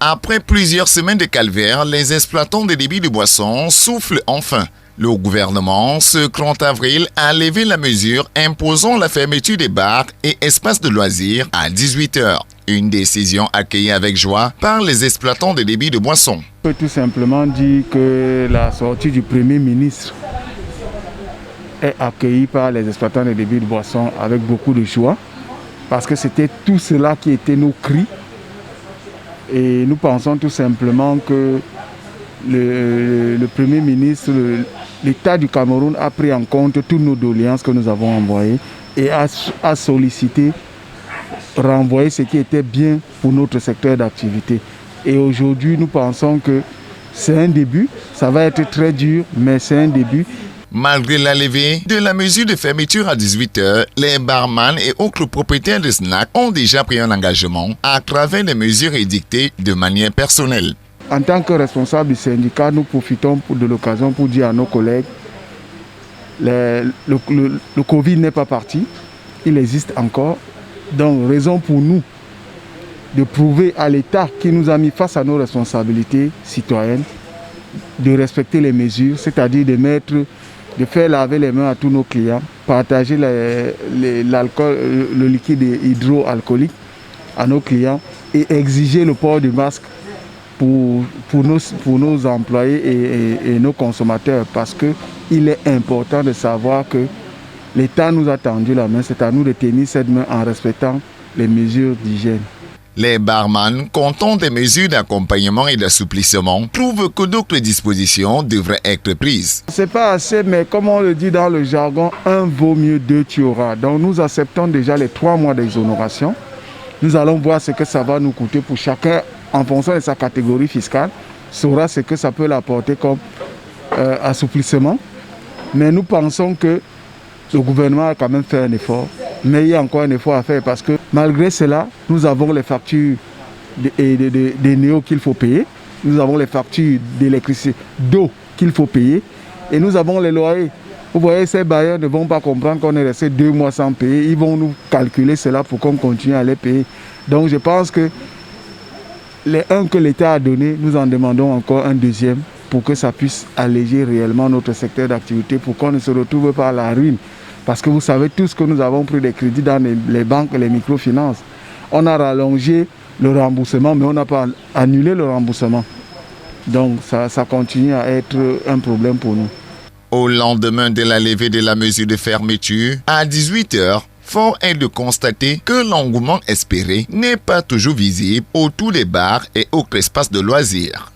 Après plusieurs semaines de calvaire, les exploitants des débits de boissons soufflent enfin. Le gouvernement, ce 30 avril, a levé la mesure imposant la fermeture des bars et espaces de loisirs à 18h. Une décision accueillie avec joie par les exploitants des débits de boissons. On peut tout simplement dire que la sortie du Premier ministre est accueillie par les exploitants des débits de boissons avec beaucoup de joie, parce que c'était tout cela qui était nos cris. Et nous pensons tout simplement que le Premier ministre, l'État du Cameroun a pris en compte toutes nos doléances que nous avons envoyées et a sollicité, renvoyer ce qui était bien pour notre secteur d'activité. Et aujourd'hui, nous pensons que c'est un début, ça va être très dur, mais c'est un début. Malgré la levée de la mesure de fermeture à 18h, les barman et autres propriétaires de snacks ont déjà pris un engagement à travers des mesures édictées de manière personnelle. En tant que responsable du syndicat, nous profitons de l'occasion pour dire à nos collègues le Covid n'est pas parti, il existe encore. Donc, raison pour nous de prouver à l'État qui nous a mis face à nos responsabilités citoyennes de respecter les mesures, c'est-à-dire de faire laver les mains à tous nos clients, partager l'alcool, le liquide hydroalcoolique à nos clients et exiger le port du masque pour nos employés et nos consommateurs, parce qu'il est important de savoir que l'État nous a tendu la main, c'est à nous de tenir cette main en respectant les mesures d'hygiène. Les barman, comptant des mesures d'accompagnement et d'assouplissement, trouvent que d'autres dispositions devraient être prises. C'est pas assez, mais comme on le dit dans le jargon, un vaut mieux, deux tu auras. Donc nous acceptons déjà les 3 mois d'exonération. Nous allons voir ce que ça va nous coûter pour chacun en fonction de sa catégorie fiscale, saura ce que ça peut l'apporter comme assouplissement. Mais nous pensons que le gouvernement a quand même fait un effort, mais il y a encore un effort à faire parce que malgré cela, nous avons les factures des néos qu'il faut payer, nous avons les factures d'électricité, d'eau qu'il faut payer et nous avons les loyers. Vous voyez, ces bailleurs ne vont pas comprendre qu'on est resté 2 mois sans payer, ils vont nous calculer cela pour qu'on continue à les payer. Donc je pense que les 1 que l'État a donné, nous en demandons encore un deuxième pour que ça puisse alléger réellement notre secteur d'activité, pour qu'on ne se retrouve pas à la ruine. Parce que vous savez tous que nous avons pris des crédits dans les banques et les microfinances. On a rallongé le remboursement, mais on n'a pas annulé le remboursement. Donc ça continue à être un problème pour nous. Au lendemain de la levée de la mesure de fermeture, à 18h, fort est de constater que l'engouement espéré n'est pas toujours visible autour des bars et autres espaces de loisirs.